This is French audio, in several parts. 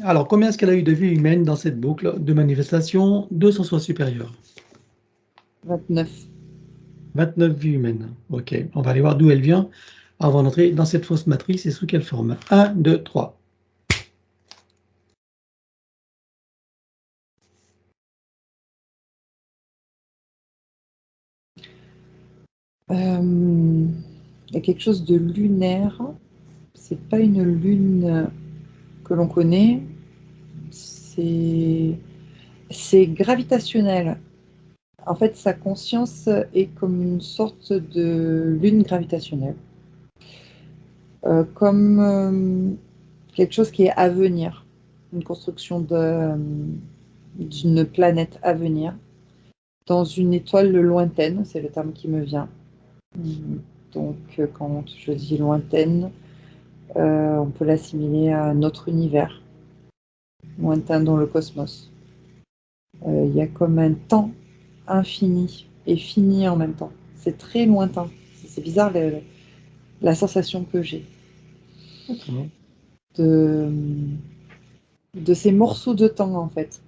Alors, combien est-ce qu'elle a eu de vies humaines dans cette boucle de manifestation de son soi supérieur? 29. 29 vies humaines. OK. On va aller voir d'où elle vient avant d'entrer dans cette fausse matrice et sous quelle forme. 1, 2, 3. Il y a quelque chose de lunaire. C'est pas une lune que l'on connaît. C'est gravitationnel. En fait, sa conscience est comme une sorte de lune gravitationnelle. Comme quelque chose qui est à venir. Une construction d'une planète à venir. Dans une étoile lointaine, c'est le terme qui me vient. Donc, quand je dis lointaine, on peut l'assimiler à notre univers, lointain dans le cosmos. Il y a comme un temps infini et fini en même temps. C'est très lointain. C'est bizarre la sensation que j'ai D'accord. de, de ces morceaux de temps, en fait,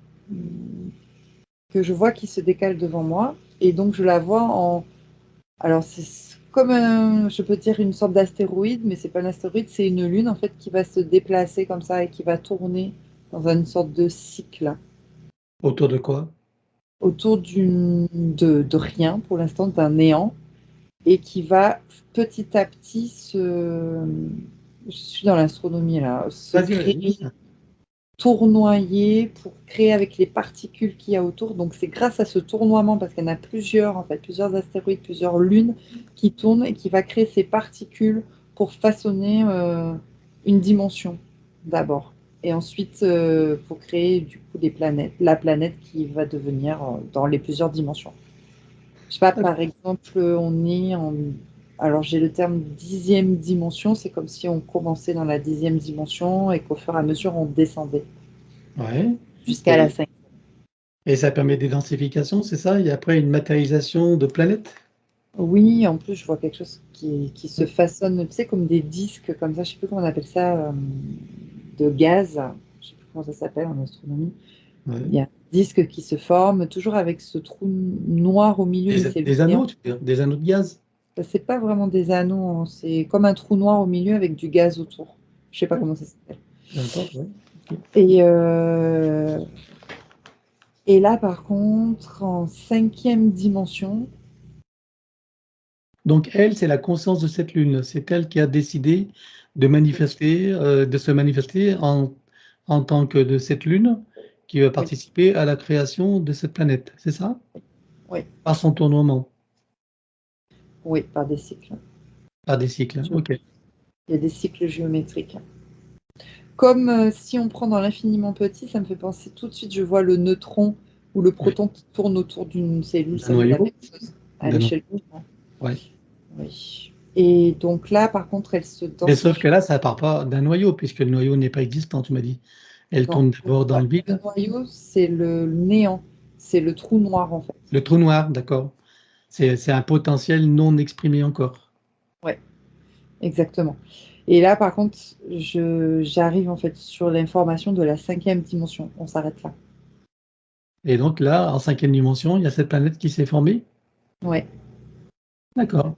que je vois qui se décalent devant moi. Et donc, je la vois en... Alors, c'est comme, je peux dire, une sorte d'astéroïde, mais c'est pas un astéroïde, c'est une lune, en fait, qui va se déplacer comme ça et qui va tourner dans une sorte de cycle Autour de quoi? autour de rien, pour l'instant, d'un néant, et qui va petit à petit je suis dans l'astronomie là, se Vas-y, créer, vas-y. tournoyer pour créer avec les particules qu'il y a autour. Donc c'est grâce à ce tournoiement, parce qu'il y en a plusieurs, en fait, plusieurs astéroïdes, plusieurs lunes qui tournent et qui va créer ces particules pour façonner une dimension d'abord. Et ensuite, pour créer du coup des planètes, la planète qui va devenir dans les plusieurs dimensions. Je sais pas, par exemple, on est en... Alors j'ai le terme 10e dimension, c'est comme si on commençait dans la 10e dimension et qu'au fur et à mesure on descendait Ouais. jusqu'à la Et, 5e. et ça permet des densifications, c'est ça? Et après une matérialisation de planètes? Oui, en plus je vois quelque chose qui se façonne, tu sais, comme des disques, comme ça, je sais plus comment on appelle ça, de gaz, je sais plus comment ça s'appelle en astronomie. Il Ouais. y a un disque qui se forme, toujours avec ce trou noir au milieu, mais c'est le Des néant. anneaux, tu veux dire? Des anneaux de gaz? C'est pas vraiment des anneaux, hein, c'est comme un trou noir au milieu avec du gaz autour. Je sais pas Ouais, comment ça s'appelle. peu importe, ouais. Ok. Et, et là, par contre, en 5e dimension, Donc elle, c'est la conscience de cette lune. C'est elle qui a décidé de manifester, de se manifester en tant que de cette lune qui va oui, participer à la création de cette planète. C'est ça? oui, Par son tournoiement, oui, par des cycles. par des cycles. OK. Il y a des cycles géométriques. Comme si on prend dans l'infiniment petit, ça me fait penser tout de suite, je vois le neutron ou le Oui. proton qui tourne autour d'une cellule, D'un ça fait la noyau? même chose à D'un noyau. l'échelle du temps. Ouais. Oui. Et donc là, par contre, elle se Mais sauf que densifie. là, ça part pas d'un noyau, puisque le noyau n'est pas existant, tu m'as dit. Elle Non, tourne d'abord dans le le vide. noyau, c'est le néant, c'est le trou noir en fait. Le trou noir, d'accord. C'est un potentiel non exprimé encore. Ouais, exactement. Et là, par contre, j'arrive en fait sur l'information de la 5e dimension. On s'arrête là. Et donc là, en 5e dimension, il y a cette planète qui s'est formée. Ouais, D'accord.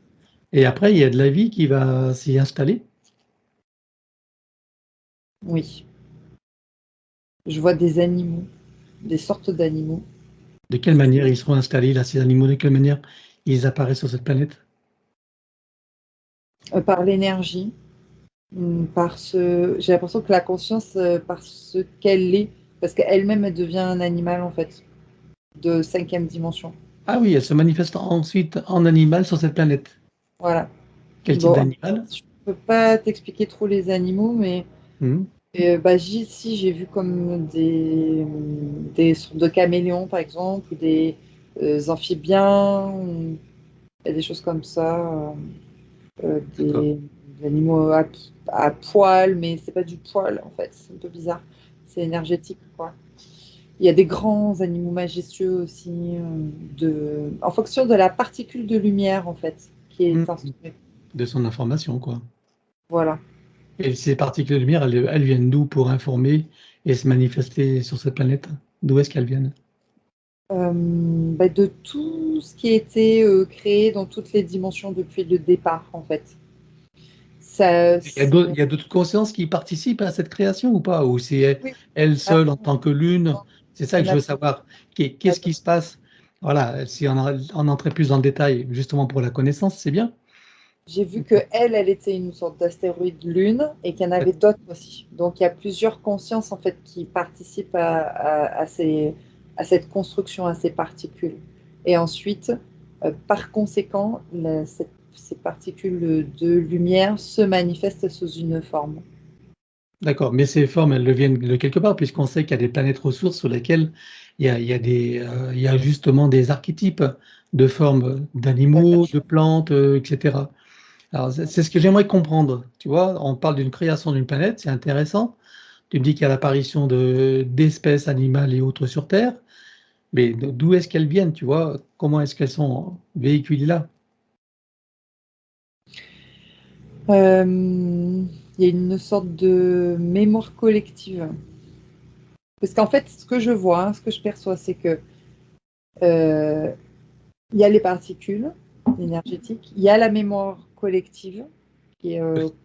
Et après, il y a de la vie qui va s'y installer. oui. Je vois des animaux, des sortes d'animaux. De quelle manière ils seront installés, là, ces animaux? De quelle manière ils apparaissent sur cette planète? Par l'énergie, j'ai l'impression que la conscience, par ce qu'elle est, parce qu'elle-même, elle devient un animal en fait, de 5e dimension. Ah oui, elle se manifeste ensuite en animal sur cette planète. Voilà. Quel type Bon, d'animal? je peux pas t'expliquer trop les animaux, mais Hmm. bah, si j'ai vu comme des sortes de caméléons par exemple, ou des amphibiens, ou il y a des choses comme ça, D'accord. des animaux à poil, mais c'est pas du poil en fait, c'est un peu bizarre, c'est énergétique quoi. Il y a des grands animaux majestueux aussi, en fonction de la particule de lumière en fait qui Hmm. est instrumentée. De son information, quoi. Voilà. Et ces particules de lumière, elles viennent d'où pour informer et se manifester sur cette planète? D'où est-ce qu'elles viennent? De tout ce qui a été créé dans toutes les dimensions depuis le départ, en fait. Ça, Il y a d'autres consciences qui participent à cette création ou pas? Ou c'est oui, elle ah, seule en tant que l'une? C'est ça il que y en je a veux savoir. plein. Qu'est-ce qui se passe? Voilà, si on entrait plus en détail, justement pour la connaissance, c'est bien. J'ai vu que elle était une sorte d'astéroïde lune et qu'il y en avait d'autres aussi. Donc il y a plusieurs consciences en fait qui participent à cette construction, à ces particules. Et ensuite, par conséquent, ces particules de lumière se manifestent sous une forme. D'accord, mais ces formes, elles viennent de quelque part, puisqu'on sait qu'il y a des planètes ressources sur lesquelles il y a justement des archétypes de formes d'animaux, de plantes, etc. Alors, c'est ce que j'aimerais comprendre. Tu vois, on parle d'une création d'une planète, c'est intéressant. Tu me dis qu'il y a l'apparition d'espèces animales et autres sur Terre, mais d'où est-ce qu'elles viennent, tu vois? Comment est-ce qu'elles sont véhiculées là? Il y a une sorte de mémoire collective. Parce qu'en fait, ce que je vois, ce que je perçois, c'est que euh, il y a les particules énergétiques, il y a la mémoire collective qui est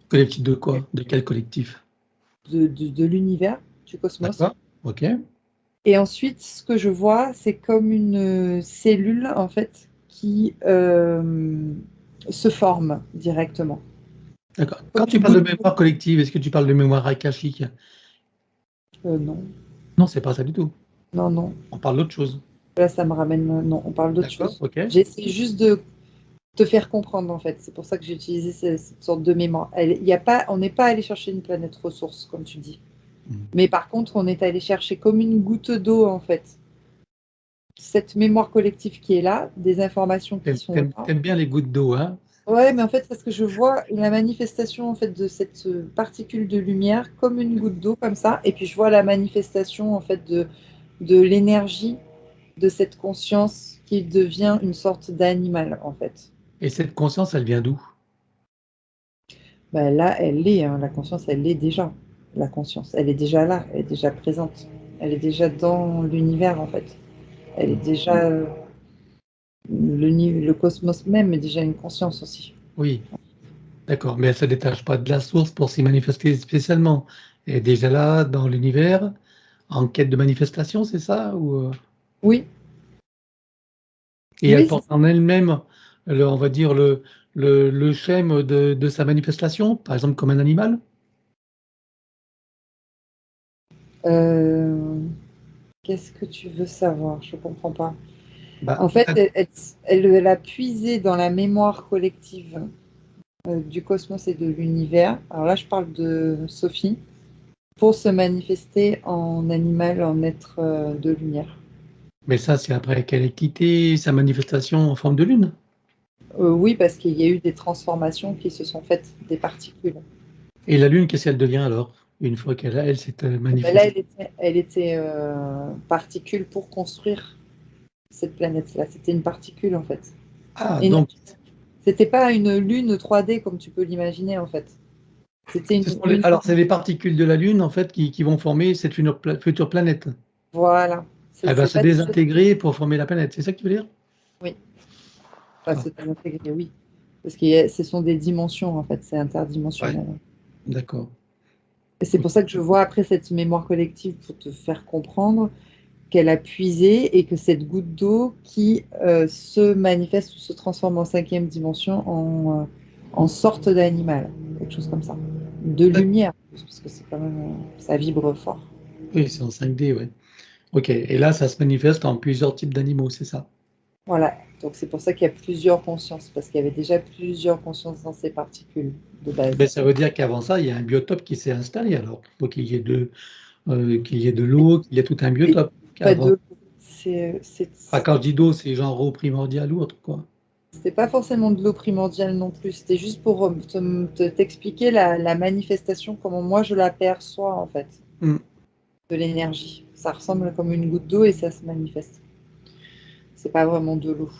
Collectif de quoi? De quel collectif? de l'univers, du cosmos. D'accord? Ok. Et ensuite, ce que je vois, c'est comme une cellule, en fait, qui se forme directement. D'accord. Comme Quand tu une parles de goutte d'eau. mémoire collective, est-ce que tu parles de mémoire akashique? Non, Non, c'est pas ça du tout. non, non. On parle d'autre chose. Là, ça me ramène. Non, on parle d'autre D'accord? chose. Ok. J'essaie juste de te faire comprendre, en fait. C'est pour ça que j'ai utilisé cette sorte de mémoire. Il y a pas, on n'est pas allé chercher une planète ressource, comme tu dis. Hmm. Mais par contre, on est allé chercher comme une goutte d'eau, en fait, cette mémoire collective qui est là, des informations qui sont là. T'aimes bien les gouttes d'eau, hein? Ouais, mais en fait, parce que je vois la manifestation en fait de cette particule de lumière comme une goutte d'eau, comme ça, et puis je vois la manifestation en fait de l'énergie de cette conscience qui devient une sorte d'animal, en fait. Et cette conscience, elle vient d'où? Bah, là, elle l'est, hein, la conscience, elle l'est déjà. La conscience, elle est déjà là, elle est déjà présente. Elle est déjà dans l'univers, en fait. Elle est déjà. Le cosmos même est déjà une conscience aussi. Oui, d'accord. Mais elle se détache pas de la source pour s'y manifester spécialement. Elle est déjà là, dans l'univers, en quête de manifestation, c'est ça? Oui, Et elle oui, c'est porte en elle-même, on va dire, le schème de sa manifestation, par exemple comme un animal? euh, qu'est-ce que tu veux savoir? Je comprends pas. Bah, En fait, elle a puisé dans la mémoire collective du cosmos et de l'univers. Alors là, je parle de Sophie, pour se manifester en animal, en être de lumière. mais ça, c'est après qu'elle ait quitté sa manifestation en forme de lune. Oui, parce qu'il y a eu des transformations qui se sont faites des particules. Et la lune, qu'est-ce qu'elle devient alors? Une fois qu'elle s'est Mais là, manifestée. elle était particule pour construire cette planète-là. C'était une particule, en fait. Ah, donc, Énergétique. C'était pas une lune 3D comme tu peux l'imaginer, en fait. C'était une. alors c'est les particules de la Lune, en fait, qui vont former cette future planète. Voilà. Elle va C'est se pas des choses. désintégrer pour former la planète. C'est ça que tu veux dire? Oui. Enfin, Ah, c'est intégré, oui. Parce que ce sont des dimensions, en fait. C'est ouais, interdimensionnel. d'accord. Et c'est pour ça que je vois après cette mémoire collective pour te faire comprendre qu'elle a puisé et que cette goutte d'eau qui se manifeste ou se transforme en cinquième dimension en sorte d'animal, quelque chose comme ça. De lumière, parce que c'est quand même, ça vibre fort. Oui, c'est en 5D, ouais. Ok, et là, ça se manifeste en plusieurs types d'animaux, c'est ça? Voilà, donc c'est pour ça qu'il y a plusieurs consciences, parce qu'il y avait déjà plusieurs consciences dans ces particules de Ben, base. ça veut dire qu'avant ça, il y a un biotope qui s'est installé alors. Il faut qu'il y ait de l'eau, qu'il y ait tout un Et biotope. pas Avant, de. enfin, quand je dis d'eau, c'est genre eau primordiale ou autre, quoi. C'était pas forcément de l'eau primordiale non plus, c'était juste pour t'expliquer la manifestation, comment moi je l'aperçois en fait, Hmm. de l'énergie. Ça ressemble comme une goutte d'eau et ça se manifeste. C'est pas vraiment de l'eau.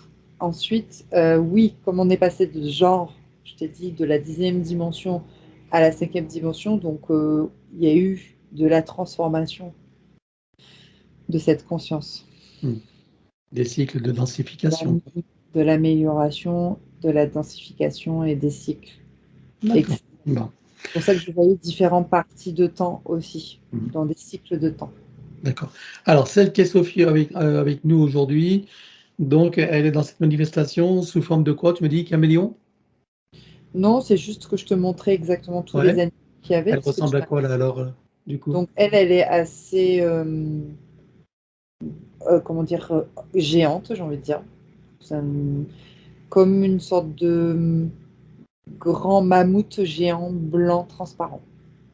Ensuite, oui, comme on est passé de genre, je t'ai dit, de la 10e dimension à la 5e dimension. Donc, il y a eu de la transformation de cette conscience, Des cycles de de densification. de l'amélioration, de la densification et des cycles. Et D'accord. c'est Bon. pour ça que je voyais différentes parties de temps aussi, Mhm. dans des cycles de temps. D'accord. Alors, celle qui est Sophie avec nous aujourd'hui, donc elle est dans cette manifestation sous forme de quoi? Tu me dis caméléon? Non, c'est juste que je te montrais exactement tous les Ouais. animaux qu'il y avait, Elle parce que ressemble à quoi là alors, du coup? donc elle est assez, comment dire, géante, j'ai envie de dire. C'est comme une sorte de grand mammouth géant blanc transparent,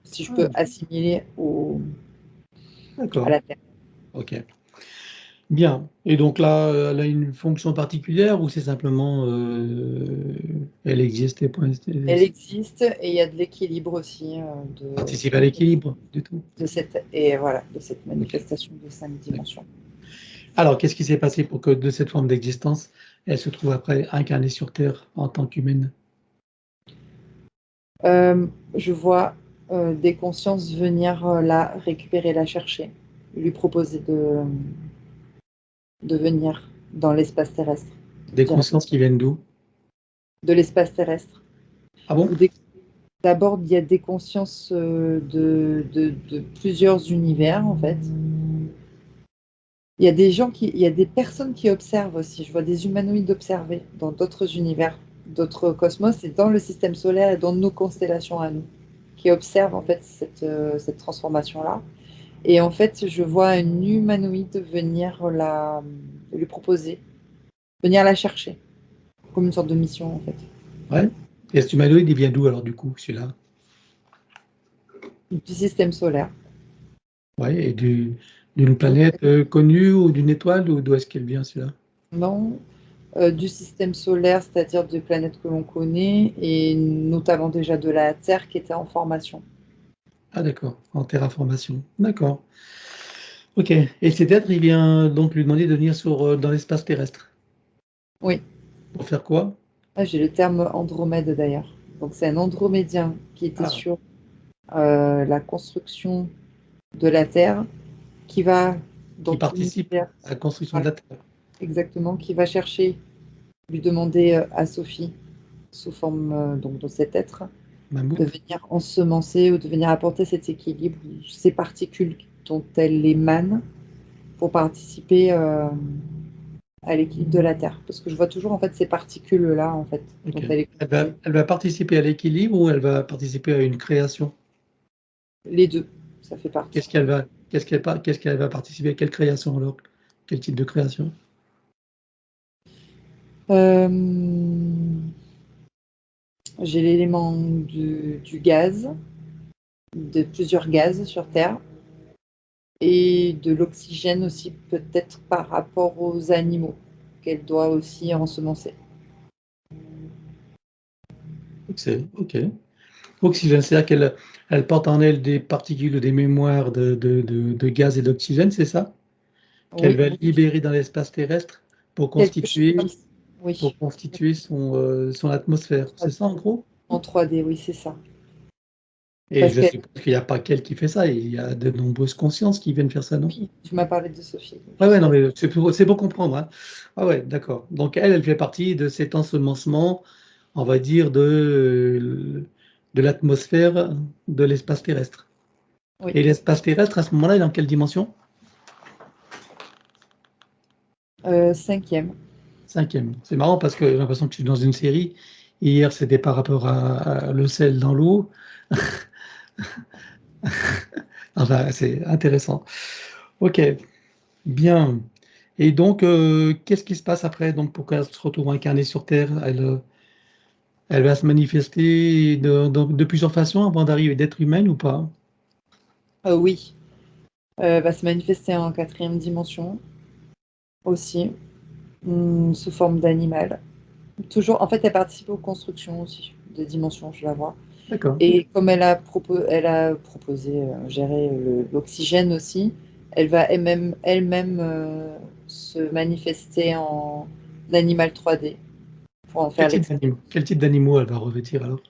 si je peux Ah, assimiler à d'accord. la Terre. Ok. Bien. Et donc là, elle a une fonction particulière ou c'est simplement elle existe et point. Elle existe et il y a de l'équilibre aussi Participe à l'équilibre du tout. de cette Ok. manifestation de 5 D'accord. dimensions. Alors, qu'est-ce qui s'est passé pour que de cette forme d'existence, elle se trouve après incarnée sur Terre en tant qu'humaine? Je vois des consciences venir la récupérer, la chercher, lui proposer de venir dans l'espace terrestre, Des direct. consciences qui viennent d'où? De l'espace terrestre. Ah bon? Ou d'abord, il y a des consciences de plusieurs univers, en fait. Il y a des personnes qui observent aussi. Je vois des humanoïdes observer dans d'autres univers, d'autres cosmos et dans le système solaire et dans nos constellations à nous, qui observent en fait cette transformation-là. Et en fait, je vois un humanoïde venir lui proposer, venir la chercher, comme une sorte de mission en fait. Ouais. Et cet humanoïde, il vient d'où alors du coup, celui-là? Du système solaire. Ouais. Et d'une Donc, planète connue ou d'une étoile ou d'où est-ce qu'elle vient celui-là? non, du système solaire, c'est-à-dire des planètes que l'on connaît, et notamment déjà de la Terre qui était en formation. Ah d'accord, en terraformation. D'accord. Ok. Et cet être, il vient donc lui demander de venir dans l'espace terrestre. Oui. Pour faire quoi? Ah, j'ai le terme Andromède d'ailleurs. Donc c'est un Andromédien qui était Ah, sur la construction de la Terre, qui va qui dans tout participe l'univers, à la construction de voilà, la Terre. exactement, qui va chercher, lui demander à Sophie, sous forme donc de cet être, de Mammouth. venir ensemencer ou de venir apporter cet équilibre, ces particules dont elle émane, pour participer à l'équilibre de la Terre. Parce que je vois toujours en fait ces particules-là en fait, dont Ok. elle est constituée. Elle va participer à l'équilibre ou elle va participer à une création? Les deux, ça fait partie. Qu'est-ce qu'elle va participer à quelle création alors? Quel type de création? Euh, j'ai l'élément du gaz, de plusieurs gaz sur Terre, et de l'oxygène aussi, peut-être par rapport aux animaux, qu'elle doit aussi ensemencer. C'est ok. Oxygène, c'est-à-dire qu'elle porte en elle des particules, des mémoires de gaz et d'oxygène, c'est ça? Qu'elle Oui, va libérer dans l'espace terrestre pour quelque chose constituer, comme ça. Oui, son atmosphère. C'est ça en gros? en 3D, oui, c'est ça. Et Parce je que, suppose qu'il n'y a pas qu'elle qui fait ça, il y a de nombreuses consciences qui viennent faire ça, non? oui, tu m'as parlé de Sophie, Ouais, je ouais, sais non, pas. mais c'est pour comprendre, hein. Ah ouais, d'accord. Donc elle fait partie de cet ensemencement, on va dire, de l'atmosphère de l'espace terrestre. Oui, Et l'espace terrestre, à ce moment-là, il est dans quelle dimension? 5e. Cinquième. C'est marrant parce que j'ai l'impression que je suis dans une série. Hier, c'était par rapport à le sel dans l'eau. Enfin, c'est intéressant. Ok, bien. Et donc, qu'est-ce qui se passe après donc, pour qu'elle se retrouve incarnée sur Terre? Elle va se manifester de plusieurs façons avant d'arriver d'être humaine ou pas? Oui, va se manifester en 4e dimension aussi, sous forme d'animal. Toujours, en fait, elle participe aux constructions aussi, des dimensions, je la vois. D'accord. Et comme elle a proposé, gérer l'oxygène aussi, elle va elle-même se manifester en animal 3D pour en faire l'expérience. Quel type d'animaux elle va revêtir alors?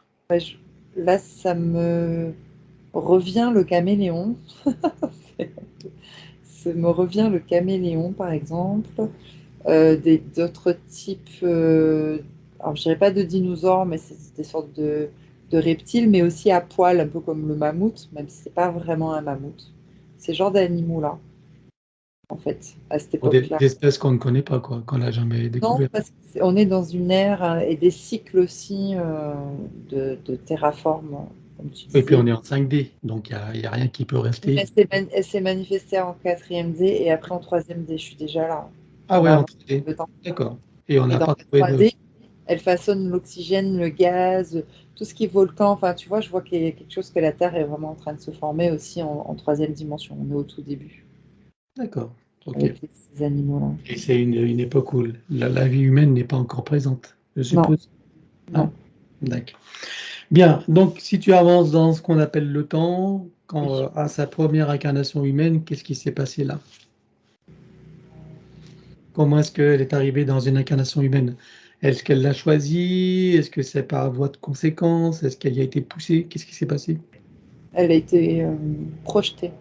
Là, ça me revient le caméléon. Ça me revient le caméléon, par exemple. D'autres types, alors je dirais pas de dinosaures, mais c'est des sortes de reptiles, mais aussi à poil, un peu comme le mammouth, même si c'est pas vraiment un mammouth. Ces genres d'animaux-là, en fait, à cette Pour époque-là. des espèces qu'on ne connaît pas, quoi, qu'on n'a jamais Non, découvert. parce qu'on est dans une ère et des cycles aussi de terraforme, comme tu Et puis disais. on est en 5D, donc il y a rien qui peut rester. Elle s'est manifestée en 4e D et après en 3e D. Je suis déjà là. Ah On ouais, en avance 3D. le temps. D'accord. Et on Et n'a dans pas la trouvé de... 3D, elle façonne l'oxygène, le gaz, tout ce qui est volcan. Enfin, tu vois, je vois qu'il y a quelque chose que la Terre est vraiment en train de se former aussi en 3e dimension. On est au tout début D'accord. OK. avec ces animaux-là. Et c'est une époque où la vie humaine n'est pas encore présente, je Non, suppose. non. Hein? D'accord. Bien, donc si tu avances dans ce qu'on appelle le temps, quand Oui. à sa première incarnation humaine, qu'est-ce qui s'est passé là? Comment est-ce qu'elle est arrivée dans une incarnation humaine? Est-ce qu'elle l'a choisi? Est-ce que c'est par voie de conséquence? Est-ce qu'elle y a été poussée? Qu'est-ce qui s'est passé? Elle a été projetée.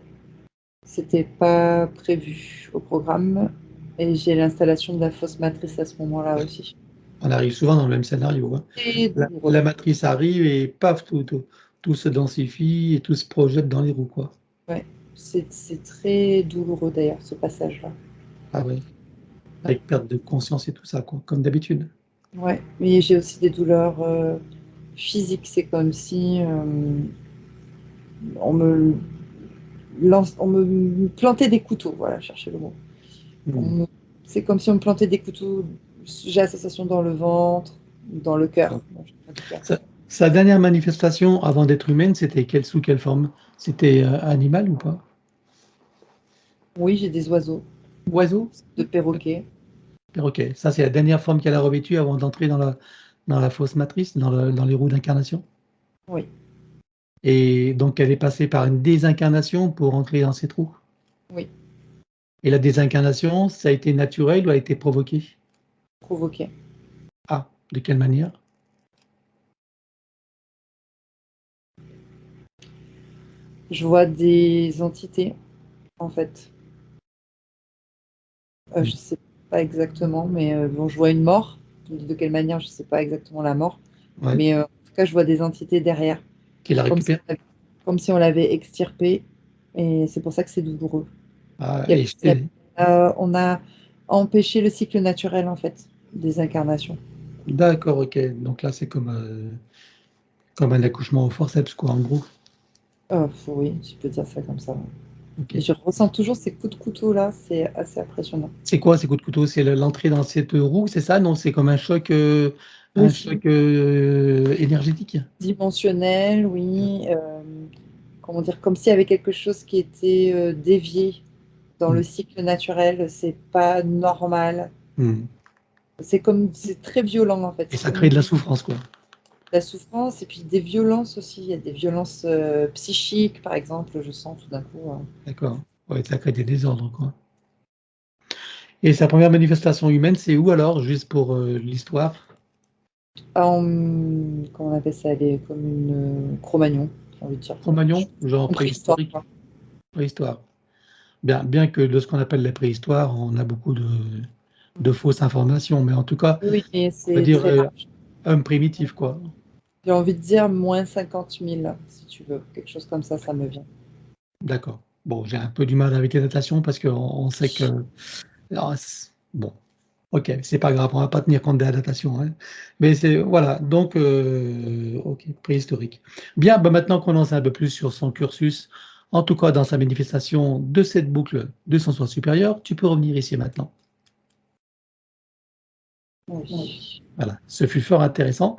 C'était pas prévu au programme. Et j'ai l'installation de la fausse matrice à ce moment-là aussi. On arrive souvent dans le même scénario, hein. C'est La douloureux. la matrice arrive et paf, tout se densifie et tout se projette dans les roues, quoi. Ouais. C'est très douloureux d'ailleurs, ce passage-là. Ah ouais, avec perte de conscience et tout ça, quoi, comme d'habitude. Ouais. Mais j'ai aussi des douleurs physiques. C'est comme si on me on me plantait des couteaux, voilà, chercher le mot. Mmh. C'est comme si on me plantait des couteaux, j'ai la sensation dans le ventre, dans le cœur. D'accord. Bon, du cœur. Sa dernière manifestation avant d'être humaine, c'était sous quelle forme? C'était, animal ou pas? Oui, j'ai des oiseaux, Oiseau? de perroquets. Perroquet. Ça, c'est la dernière forme qu'elle a revêtue avant d'entrer dans la fausse matrice, dans les roues d'incarnation? Oui, Et donc elle est passée par une désincarnation pour entrer dans ces trous? oui, Et la désincarnation, ça a été naturel ou a été provoqué? provoqués. Ah, de quelle manière? Je vois des entités, en fait. Mmh. Je sais pas exactement, mais bon, je vois une mort. De quelle manière, je sais pas exactement la mort. Ouais, Mais en tout cas, je vois des entités derrière, qui la comme si récupère? comme si on l'avait extirpé. Et c'est pour ça que c'est douloureux. Ah, Il y a- et il y on a empêché le cycle naturel, en fait, des incarnations. d'accord, OK. Donc là, c'est comme un accouchement au forceps, quoi, en gros. Oui, je peux dire ça comme ça. Et OK. je ressens toujours ces coups de couteau-là, c'est assez impressionnant. C'est quoi ces coups de couteau? C'est l'entrée dans cette roue, c'est ça? Non, c'est comme un Aussi, choc, énergétique? dimensionnel, oui. Comment dire, comme s'il y avait quelque chose qui était dévié dans le Mmh. cycle naturel. C'est pas normal. Mmh. C'est très violent en fait. Et C'est ça crée comme de la souffrance, quoi. la souffrance et puis des violences aussi. Il y a des violences psychiques, par exemple. Je sens tout d'un coup. D'accord. Ouais, ça crée des désordres, quoi. Et sa première manifestation humaine, c'est où alors? Juste pour, l'histoire? Comment on appelle ça? Elle est comme une Cro-Magnon, j'ai envie de dire. Cro-Magnon? Genre En préhistoire, préhistorique? quoi. Préhistoire. Bien que de ce qu'on appelle la préhistoire, on a beaucoup de fausses informations, mais en tout cas, Oui, mais on peut c'est dire, très large. homme primitif, quoi. J'ai envie de dire moins 50 000, si tu veux. Quelque chose comme ça me vient. D'accord. Bon, j'ai un peu du mal avec les datations parce qu'on sait que alors bon, OK, c'est pas grave, on va pas tenir compte de la datation, hein. Mais c'est voilà, donc OK, préhistorique. Bien, bah, maintenant qu'on en sait un peu plus sur son cursus, en tout cas dans sa manifestation de cette boucle de son soi supérieur, tu peux revenir ici et maintenant. Oui. Voilà, ce fut fort intéressant.